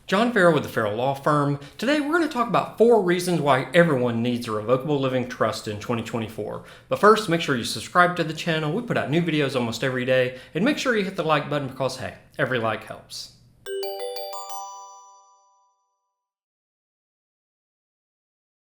John Farrell with the Farrell Law Firm. Today we're going to talk about 4 reasons why everyone needs a revocable living trust in 2024. But first, make sure you subscribe to the channel. We put out new videos almost every day. And make sure you hit the like button because, hey, every like helps.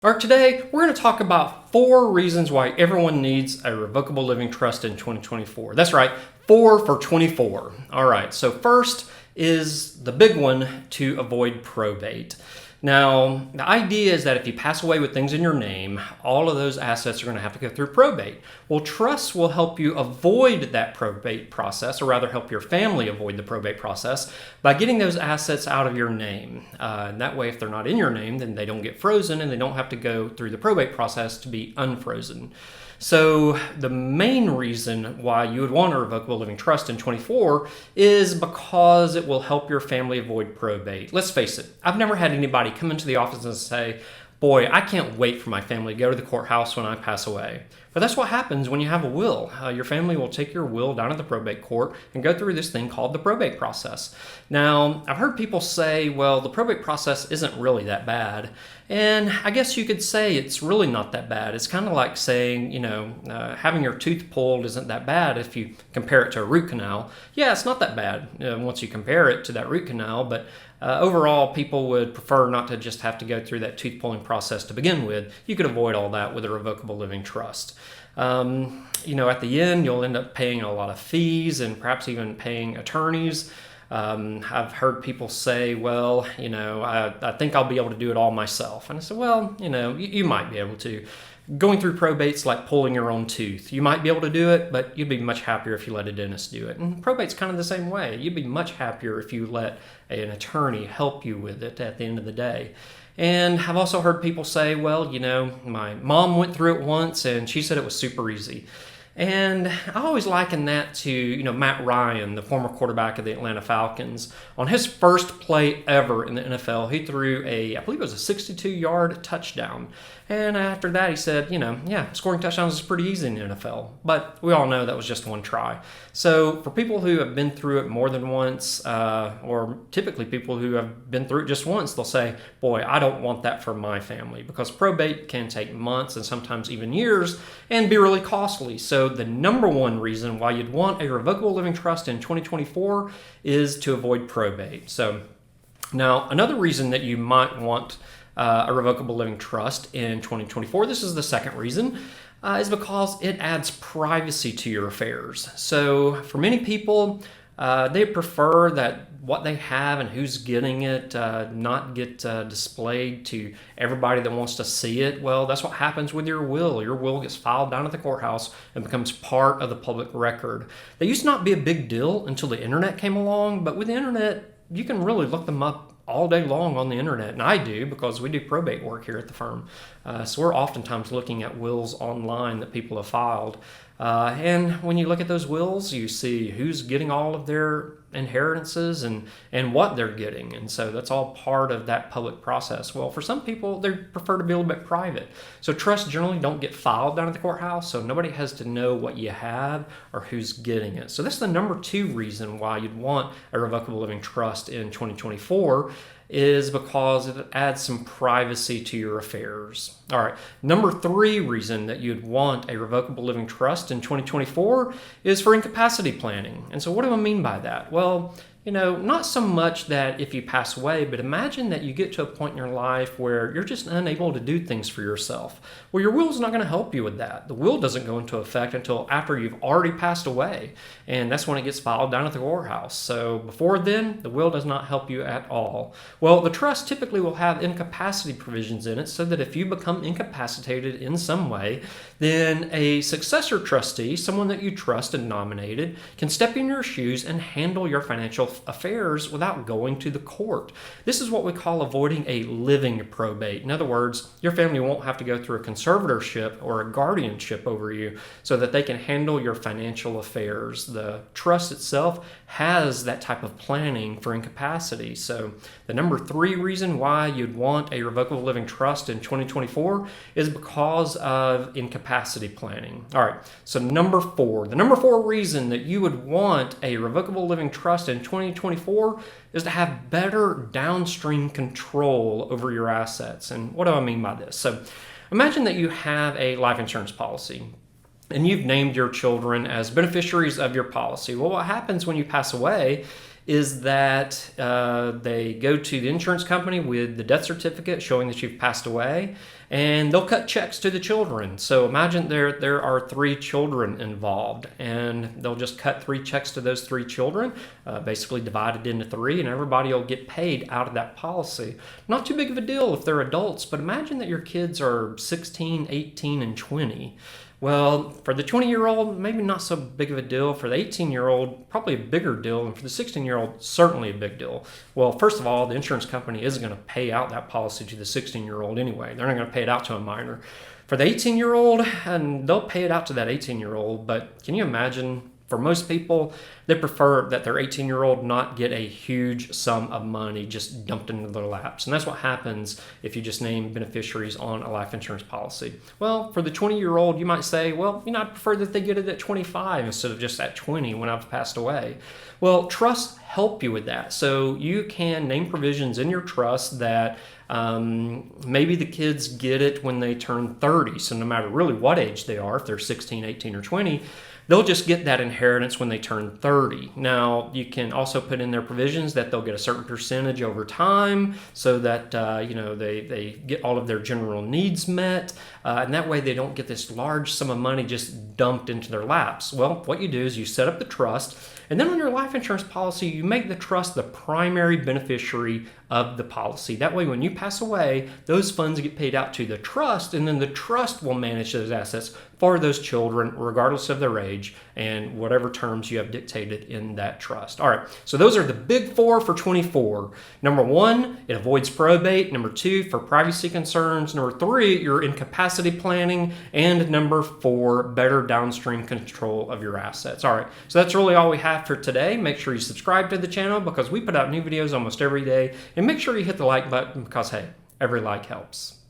All right, today we're going to talk about 4 reasons why everyone needs a revocable living trust in 2024. That's right, 4 for 24. All right, so first is the big one, to avoid probate. Now, the idea is that if you pass away with things in your name, all of those assets are going to have to go through probate. Well, trusts will help you avoid that probate process, or rather help your family avoid the probate process by getting those assets out of your name. And that way, if they're not in your name, then they don't get frozen and they don't have to go through the probate process to be unfrozen. So the main reason why you would want a revocable living trust in 24 is because it will help your family avoid probate. Let's face it, I've never had anybody come into the office and say, boy, I can't wait for my family to go to the courthouse when I pass away. But that's what happens when you have a will. Your family will take your will down to the probate court and go through this thing called the probate process. Now, I've heard people say, well, the probate process isn't really that bad. And I guess you could say it's really not that bad. It's kind of like saying, having your tooth pulled isn't that bad if you compare it to a root canal. Yeah, it's not that bad once you compare it to that root canal, but overall, people would prefer not to just have to go through that tooth pulling process to begin with. You could avoid all that with a revocable living trust. At the end, you'll end up paying a lot of fees and perhaps even paying attorneys. I've heard people say, well, I think I'll be able to do it all myself. And I said, well, you might be able to. Going through probate's like pulling your own tooth. You might be able to do it, but you'd be much happier if you let a dentist do it. And probate's kind of the same way. You'd be much happier if you let an attorney help you with it at the end of the day. And I've also heard people say, well, my mom went through it once and she said it was super easy. And I always liken that to, Matt Ryan, the former quarterback of the Atlanta Falcons. On his first play ever in the NFL, he threw I believe it was a 62-yard touchdown. And after that, he said, scoring touchdowns is pretty easy in the NFL. But we all know that was just one try. So for people who have been through it more than once, or typically people who have been through it just once, they'll say, boy, I don't want that for my family, because probate can take months and sometimes even years and be really costly. So the number one reason why you'd want a revocable living trust in 2024 is to avoid probate. So now another reason that you might want a revocable living trust in 2024, this is the second reason, is because it adds privacy to your affairs. So for many people, they prefer that what they have and who's getting it not get displayed to everybody that wants to see it. Well, that's what happens with your will. Your will gets filed down at the courthouse and becomes part of the public record. They used to not be a big deal until the internet came along, but with the internet, you can really look them up all day long on the internet, and I do because we do probate work here at the firm. So we're oftentimes looking at wills online that people have filed. And when you look at those wills, you see who's getting all of their inheritances and what they're getting. And so that's all part of that public process. Well, for some people, they prefer to be a little bit private. So trusts generally don't get filed down at the courthouse, so nobody has to know what you have or who's getting it. So that's the number 2 reason why you'd want a revocable living trust in 2024, is because it adds some privacy to your affairs. All right, number 3 reason that you'd want a revocable living trust in 2024 is for incapacity planning. And so what do I mean by that? Well, not so much that if you pass away, but imagine that you get to a point in your life where you're just unable to do things for yourself. Well, your will is not going to help you with that. The will doesn't go into effect until after you've already passed away, and that's when it gets filed down at the courthouse. So before then, the will does not help you at all. Well, the trust typically will have incapacity provisions in it so that if you become incapacitated in some way, then a successor trustee, someone that you trust and nominated, can step in your shoes and handle your financial affairs without going to the court. This is what we call avoiding a living probate. In other words, your family won't have to go through a conservatorship or a guardianship over you so that they can handle your financial affairs. The trust itself has that type of planning for incapacity. So the number 3 reason why you'd want a revocable living trust in 2024 is because of incapacity planning. All right, so the number 4 reason that you would want a revocable living trust in 2024 is to have better downstream control over your assets. And what do I mean by this? So imagine that you have a life insurance policy and you've named your children as beneficiaries of your policy. Well, what happens when you pass away is that they go to the insurance company with the death certificate showing that you've passed away, and they'll cut checks to the children. So imagine there are 3 children involved, and they'll just cut 3 checks to those 3 children, basically divided into 3, and everybody will get paid out of that policy. Not too big of a deal if they're adults, but imagine that your kids are 16, 18, and 20. Well, for the 20-year-old, maybe not so big of a deal. For the 18-year-old, probably a bigger deal. And for the 16-year-old, certainly a big deal. Well, first of all, the insurance company isn't going to pay out that policy to the 16-year-old anyway. They're not going to pay it out to a minor. For the 18-year-old, and they'll pay it out to that 18-year-old. But can you imagine, for most people, they prefer that their 18-year-old not get a huge sum of money just dumped into their laps. And that's what happens if you just name beneficiaries on a life insurance policy. Well, for the 20-year-old, you might say, well, I prefer that they get it at 25 instead of just at 20 when I've passed away. Well, trusts help you with that. So you can name provisions in your trust that maybe the kids get it when they turn 30. So no matter really what age they are, if they're 16, 18, or 20, they'll just get that inheritance when they turn 30. Now, you can also put in their provisions that they'll get a certain percentage over time so that they get all of their general needs met, and that way they don't get this large sum of money just dumped into their laps. Well, what you do is you set up the trust, and then on your life insurance policy, you make the trust the primary beneficiary of the policy. That way, when you pass away, those funds get paid out to the trust, and then the trust will manage those assets for those children, regardless of their age and whatever terms you have dictated in that trust. All right, so those are the big 4 for 24. Number 1, it avoids probate. Number 2, for privacy concerns. Number 3, your incapacity planning. And number 4, better downstream control of your assets. All right, so that's really all we have for today. Make sure you subscribe to the channel because we put out new videos almost every day. And make sure you hit the like button because, hey, every like helps.